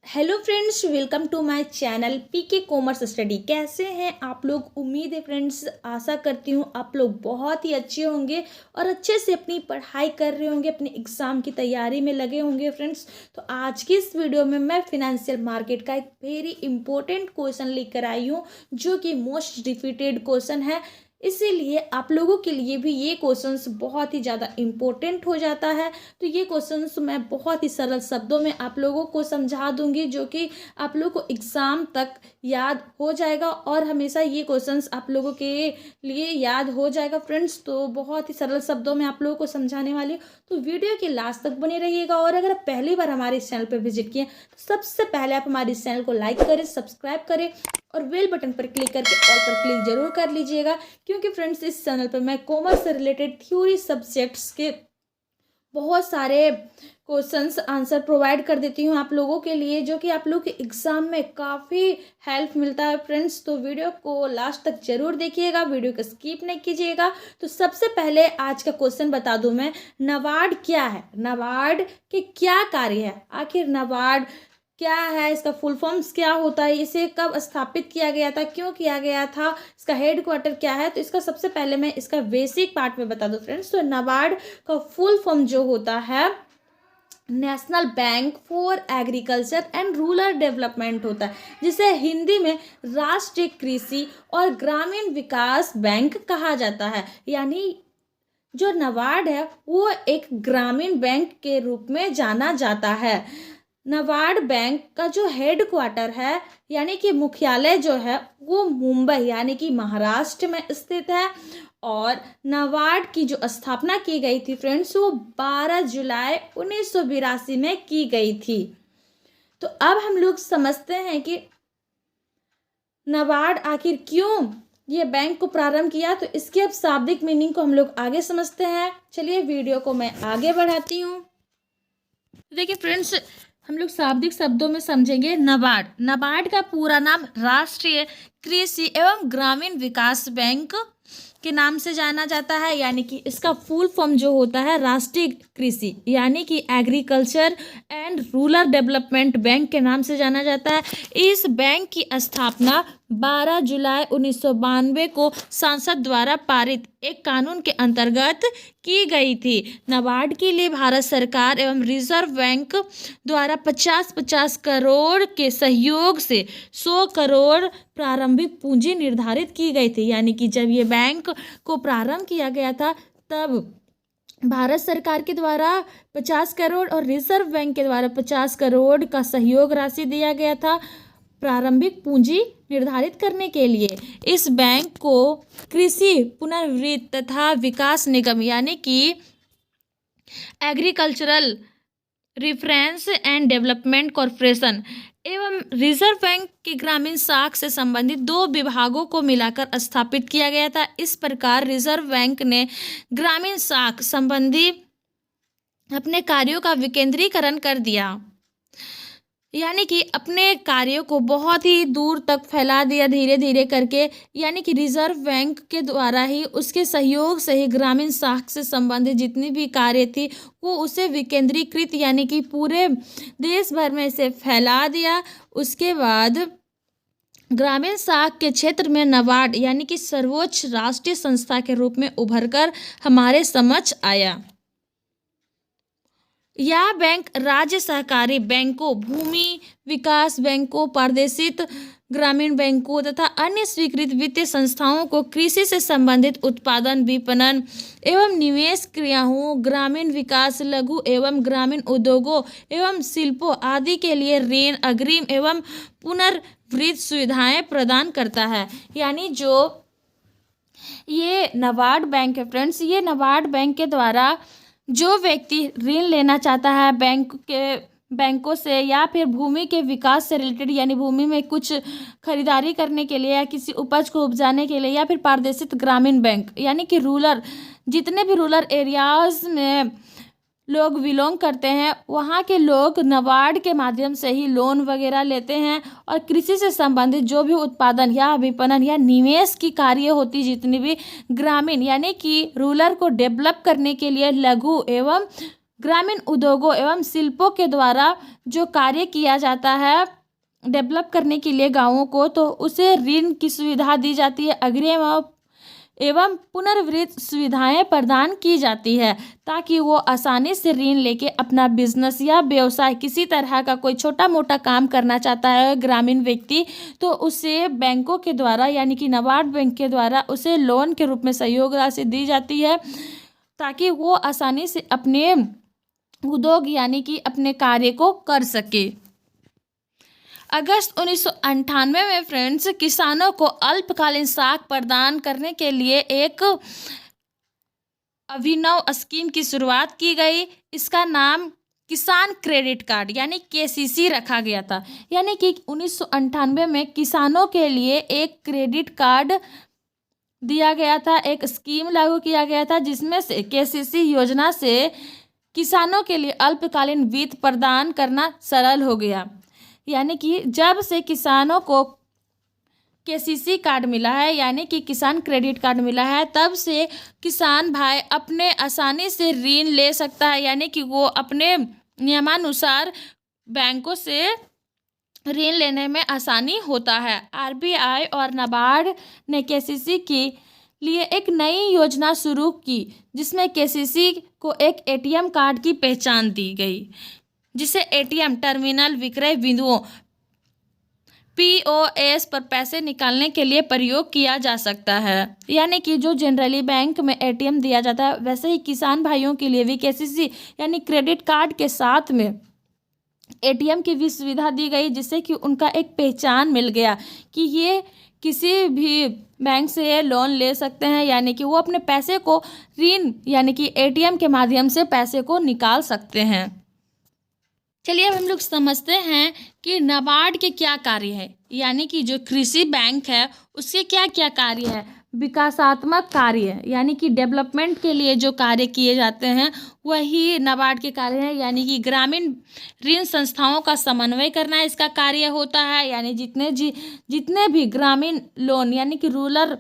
Hello friends, welcome to my channel PK commerce study. कैसे हैं आप लोग? उम्मीद है फ्रेंड्स, आशा करती हूँ आप लोग बहुत ही अच्छे होंगे और अच्छे से अपनी पढ़ाई कर रहे होंगे, अपने एग्ज़ाम की तैयारी में लगे होंगे फ्रेंड्स। तो आज की इस वीडियो में मैं फिनेंशियल मार्केट का एक वेरी इंपॉर्टेंट क्वेश्चन लेकर आई हूँ, जो कि मोस्ट रिपीटेड क्वेश्चन है। इसीलिए आप लोगों के लिए भी ये क्वेश्चंस बहुत ही ज़्यादा इम्पोर्टेंट हो जाता है। तो ये क्वेश्चंस मैं बहुत ही सरल शब्दों में आप लोगों को समझा दूंगी, जो कि आप लोगों को एग्ज़ाम तक याद हो जाएगा और हमेशा ये क्वेश्चंस आप लोगों के लिए याद हो जाएगा फ्रेंड्स। तो बहुत ही सरल शब्दों में आप लोगों को समझाने वाली हूँ, तो वीडियो के लास्ट तक बने रहिएगा। और अगर आप पहली बार हमारे इस चैनल पर विजिट किए तो सबसे पहले आप हमारे इस चैनल को लाइक करें, सब्सक्राइब करें और बेल बटन पर क्लिक करके ऑल पर क्लिक जरूर कर लीजिएगा, क्योंकि फ्रेंड्स इस चैनल पर मैं कॉमर्स से रिलेटेड थ्योरी सब्जेक्ट्स के बहुत सारे क्वेश्चंस आंसर प्रोवाइड कर देती हूँ आप लोगों के लिए, जो कि आप लोग के एग्ज़ाम में काफ़ी हेल्प मिलता है फ्रेंड्स। तो वीडियो को लास्ट तक जरूर देखिएगा, वीडियो को स्किप नहीं कीजिएगा। तो सबसे पहले आज का क्वेश्चन बता दूं मैं, नाबार्ड क्या है, नाबार्ड के क्या कार्य है, आखिर नाबार्ड क्या है, इसका फुल फॉर्म्स क्या होता है, इसे कब स्थापित किया गया था, क्यों किया गया था, इसका हेड क्वार्टर क्या है। तो इसका सबसे पहले मैं इसका बेसिक पार्ट में बता दूं फ्रेंड्स। तो नाबार्ड का फुल फॉर्म जो होता है national bank for agriculture and rural development होता है, जिसे हिंदी में राष्ट्रीय कृषि और ग्रामीण विकास बैंक कहा जाता है। यानी जो नाबार्ड है वो एक ग्रामीण बैंक के रूप में जाना जाता है। नाबार्ड बैंक का जो हेड क्वार्टर है यानी कि मुख्यालय जो है वो मुंबई यानी कि महाराष्ट्र में स्थित है। और नाबार्ड की जो स्थापना की गई थी फ्रेंड्स, वो 12 जुलाई 1982 में की गई थी। तो अब हम लोग समझते हैं कि नाबार्ड आखिर क्यों ये बैंक को प्रारंभ किया। तो इसके अब शाब्दिक मीनिंग को हम लोग आगे समझते हैं। चलिए वीडियो को मैं आगे बढ़ाती हूँ। देखिए फ्रेंड्स, हम लोग शाब्दिक शब्दों में समझेंगे नाबार्ड। नाबार्ड का पूरा नाम राष्ट्रीय कृषि एवं ग्रामीण विकास बैंक के नाम से जाना जाता है, यानी कि इसका फुल फॉर्म जो होता है राष्ट्रीय कृषि यानी कि agriculture and rural development bank के नाम से जाना जाता है। इस बैंक की स्थापना 12 जुलाई 1992 को संसद द्वारा पारित एक कानून के अंतर्गत की गई थी। नाबार्ड के लिए भारत सरकार एवं रिजर्व बैंक द्वारा 50-50 करोड़ के सहयोग से 100 करोड़ प्रारंभिक पूंजी निर्धारित की गई थी। यानी कि जब ये बैंक को प्रारंभ किया गया था तब भारत सरकार के द्वारा 50 करोड़ और रिजर्व बैंक के द्वारा 50 करोड़ का सहयोग राशि दिया गया था प्रारंभिक पूंजी निर्धारित करने के लिए। इस बैंक को कृषि पुनर्वित्त तथा विकास निगम यानी कि agricultural reference and development corporation एवं रिजर्व बैंक की ग्रामीण शाख से संबंधित 2 विभागों को मिलाकर स्थापित किया गया था। इस प्रकार रिजर्व बैंक ने ग्रामीण शाख संबंधी अपने कार्यों का विकेंद्रीकरण कर दिया, यानी कि अपने कार्यों को बहुत ही दूर तक फैला दिया धीरे धीरे करके। यानी कि रिजर्व बैंक के द्वारा ही, उसके सहयोग से ही ग्रामीण शाख से संबंधित जितनी भी कार्य थी वो उसे विकेंद्रीकृत यानी कि पूरे देश भर में इसे फैला दिया। उसके बाद ग्रामीण शाख के क्षेत्र में नाबार्ड यानी कि सर्वोच्च राष्ट्रीय संस्था के रूप में उभरकर हमारे समक्ष आया। यह बैंक राज्य सहकारी बैंकों, भूमि विकास बैंकों, प्रादेशिक ग्रामीण बैंकों तथा अन्य स्वीकृत वित्तीय संस्थाओं को कृषि से संबंधित उत्पादन, विपणन एवं निवेश क्रियाओं, ग्रामीण विकास, लघु एवं ग्रामीण उद्योगों एवं शिल्पों आदि के लिए ऋण, अग्रिम एवं पुनर्वित्त सुविधाएं प्रदान करता है। यानी जो ये नाबार्ड बैंक है फ्रेंड्स, ये नाबार्ड बैंक के द्वारा जो व्यक्ति ऋण लेना चाहता है बैंकों से, या फिर भूमि के विकास से रिलेटेड यानी भूमि में कुछ खरीदारी करने के लिए या किसी उपज को उपजाने के लिए, या फिर प्रादेशिक ग्रामीण बैंक यानी कि रूरल, जितने भी रूरल एरियाज में लोग बिलोंग करते हैं वहाँ के लोग नाबार्ड के माध्यम से ही लोन वगैरह लेते हैं और कृषि से संबंधित जो भी उत्पादन या विपणन या निवेश की कार्य होती जितनी भी ग्रामीण यानी कि रूरल को डेवलप करने के लिए लघु एवं ग्रामीण उद्योगों एवं शिल्पों के द्वारा जो कार्य किया जाता है डेवलप करने के लिए गाँवों को, तो उसे ऋण की सुविधा दी जाती है, अग्रिम एवं पुनर्वित्त सुविधाएं प्रदान की जाती है ताकि वो आसानी से ऋण लेके अपना बिजनेस या व्यवसाय, किसी तरह का कोई छोटा मोटा काम करना चाहता है ग्रामीण व्यक्ति, तो उसे बैंकों के द्वारा यानी कि नाबार्ड बैंक के द्वारा उसे लोन के रूप में सहयोग राशि दी जाती है ताकि वो आसानी से अपने उद्योग यानी कि अपने कार्य को कर सके। अगस्त 1998 में फ्रेंड्स किसानों को अल्पकालीन साख प्रदान करने के लिए एक अभिनव स्कीम की शुरुआत की गई। इसका नाम किसान क्रेडिट कार्ड यानी केसीसी रखा गया था। यानी कि 1998 में किसानों के लिए एक क्रेडिट कार्ड दिया गया था, एक स्कीम लागू किया गया था जिसमें से केसीसी योजना से किसानों के लिए अल्पकालीन वित्त प्रदान करना सरल हो गया। यानी कि जब से किसानों को केसीसी कार्ड मिला है यानी कि किसान क्रेडिट कार्ड मिला है, तब से किसान भाई अपने आसानी से ऋण ले सकता है, यानी कि वो अपने नियमानुसार बैंकों से ऋण लेने में आसानी होता है। आरबीआई और नाबार्ड ने केसीसी के लिए एक नई योजना शुरू की जिसमें केसीसी को एक एटीएम कार्ड की पहचान दी गई, जिसे एटीएम टर्मिनल विक्रय बिंदुओं पीओएस पर पैसे निकालने के लिए प्रयोग किया जा सकता है। यानी कि जो जनरली बैंक में एटीएम दिया जाता है, वैसे ही किसान भाइयों के लिए भी केसीसी यानी क्रेडिट कार्ड के साथ में एटीएम की भी सुविधा दी गई, जिससे कि उनका एक पहचान मिल गया कि ये किसी भी बैंक से लोन ले सकते हैं, यानी कि वो अपने पैसे को ऋण यानी कि एटीएम के माध्यम से पैसे को निकाल सकते हैं। चलिए अब हम लोग समझते हैं कि नाबार्ड के क्या कार्य है। यानी कि जो कृषि बैंक है उसके क्या क्या कार्य है। विकासात्मक कार्य यानी कि डेवलपमेंट के लिए जो कार्य किए जाते हैं वही नाबार्ड के कार्य हैं। यानी कि ग्रामीण ऋण संस्थाओं का समन्वय करना इसका कार्य होता है। यानी जितने भी ग्रामीण लोन यानी कि रूरल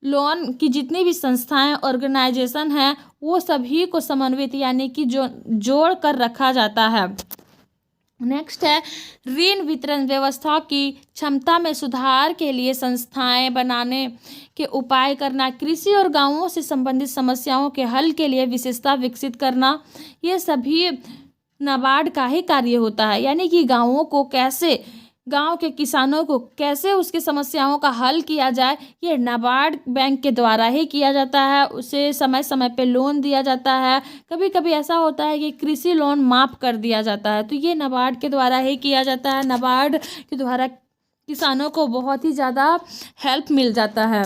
लोन की जितनी भी संस्थाएं ऑर्गेनाइजेशन हैं वो सभी को समन्वित यानी कि जो जोड़ कर रखा जाता है। नेक्स्ट है ऋण वितरण व्यवस्था की क्षमता में सुधार के लिए संस्थाएं बनाने के उपाय करना, कृषि और गांवों से संबंधित समस्याओं के हल के लिए विशेषता विकसित करना, ये सभी नाबार्ड का ही कार्य होता है। यानी कि गांव के किसानों को कैसे उसकी समस्याओं का हल किया जाए, ये नाबार्ड बैंक के द्वारा ही किया जाता है। उसे समय समय पे लोन दिया जाता है। कभी कभी ऐसा होता है कि कृषि लोन माफ़ कर दिया जाता है, तो ये नाबार्ड के द्वारा ही किया जाता है। नाबार्ड के द्वारा किसानों को बहुत ही ज़्यादा हेल्प मिल जाता है।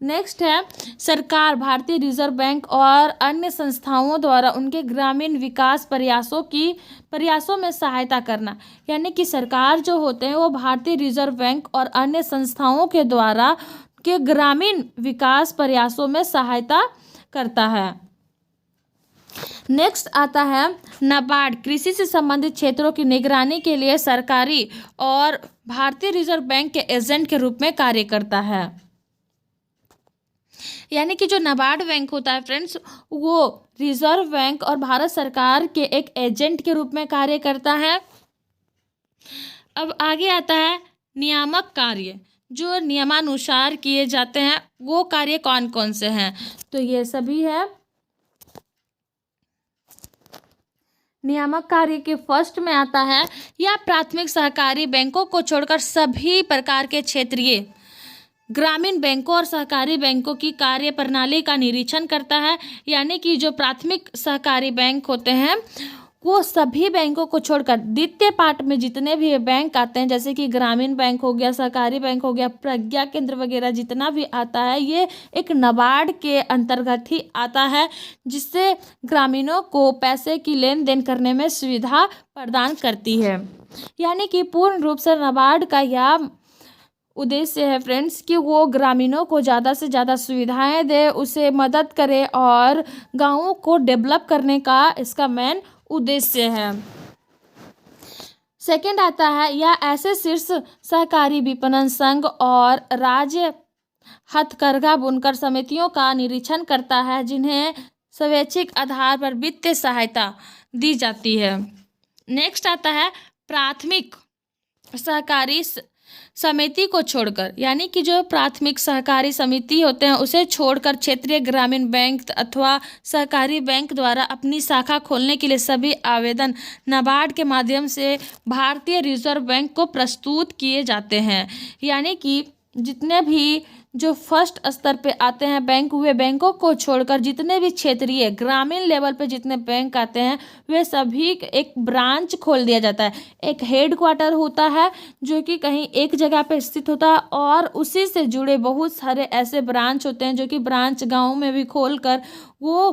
नेक्स्ट है सरकार, भारतीय रिजर्व बैंक और अन्य संस्थाओं द्वारा उनके ग्रामीण विकास प्रयासों में सहायता करना। यानी कि सरकार जो होते हैं वो भारतीय रिजर्व बैंक और अन्य संस्थाओं के द्वारा के ग्रामीण विकास प्रयासों में सहायता करता है। नेक्स्ट आता है नाबार्ड कृषि से संबंधित क्षेत्रों की निगरानी के लिए सरकारी और भारतीय रिजर्व बैंक के एजेंट के रूप में कार्य करता है। यानी कि जो नाबार्ड बैंक होता है फ्रेंड्स, वो रिजर्व बैंक और भारत सरकार के एक एजेंट के रूप में कार्य करता है। अब आगे आता है नियामक कार्य, जो नियमानुसार किए जाते हैं वो कार्य कौन कौन से हैं, तो ये सभी है। नियामक कार्य के फर्स्ट में आता है या प्राथमिक सहकारी बैंकों को छोड़कर सभी प्रकार के क्षेत्रीय ग्रामीण बैंकों और सहकारी बैंकों की कार्य प्रणाली का निरीक्षण करता है। यानी कि जो प्राथमिक सहकारी बैंक होते हैं वो सभी बैंकों को छोड़कर द्वितीय पार्ट में जितने भी बैंक आते हैं, जैसे कि ग्रामीण बैंक हो गया, सहकारी बैंक हो गया, प्रज्ञा केंद्र वगैरह जितना भी आता है, ये एक नाबार्ड के अंतर्गत ही आता है, जिससे ग्रामीणों को पैसे की लेन देन करने में सुविधा प्रदान करती है। यानी कि पूर्ण रूप से नाबार्ड का यह उद्देश्य है फ्रेंड्स कि वो ग्रामीणों को ज़्यादा से ज़्यादा सुविधाएं दे, उसे मदद करे और गाँवों को डेवलप करने का इसका मेन उद्देश्य है। सेकंड आता है या ऐसे शीर्ष सहकारी विपणन संघ और राज्य हथकरघा बुनकर समितियों का निरीक्षण करता है जिन्हें स्वैच्छिक आधार पर वित्तीय सहायता दी जाती है। नेक्स्ट आता है प्राथमिक सहकारी समिति को छोड़कर, यानी कि जो प्राथमिक सहकारी समिति होते हैं उसे छोड़कर क्षेत्रीय ग्रामीण बैंक अथवा सहकारी बैंक द्वारा अपनी शाखा खोलने के लिए सभी आवेदन नाबार्ड के माध्यम से भारतीय रिजर्व बैंक को प्रस्तुत किए जाते हैं। यानी कि जितने भी जो फर्स्ट स्तर पे आते हैं बैंक, वे बैंकों को छोड़कर जितने भी क्षेत्रीय ग्रामीण लेवल पे जितने बैंक आते हैं वे सभी एक ब्रांच खोल दिया जाता है। एक हेड क्वार्टर होता है जो कि कहीं एक जगह पे स्थित होता है और उसी से जुड़े बहुत सारे ऐसे ब्रांच होते हैं जो कि ब्रांच गाँव में भी खोल कर वो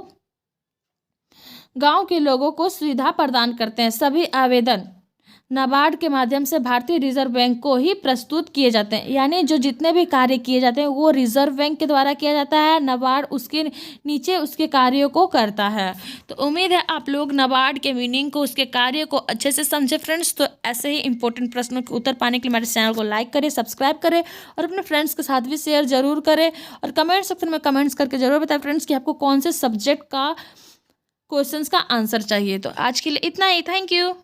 गांव के लोगों को सुविधा प्रदान करते हैं। सभी आवेदन नाबार्ड के माध्यम से भारतीय रिजर्व बैंक को ही प्रस्तुत किए जाते हैं। यानी जो जितने भी कार्य किए जाते हैं वो रिजर्व बैंक के द्वारा किया जाता है, नाबार्ड उसके नीचे उसके कार्यों को करता है। तो उम्मीद है आप लोग नाबार्ड के मीनिंग को, उसके कार्य को अच्छे से समझे फ्रेंड्स। तो ऐसे ही इंपॉर्टेंट प्रश्नों के उत्तर पाने के लिए हमारे चैनल को लाइक करें, सब्सक्राइब करें और अपने फ्रेंड्स के साथ भी शेयर जरूर करें। और कमेंट सेक्शन में कमेंट्स करके जरूर बताएं फ्रेंड्स कि आपको कौन से सब्जेक्ट का क्वेश्चंस का आंसर चाहिए। तो आज के लिए इतना ही, थैंक यू।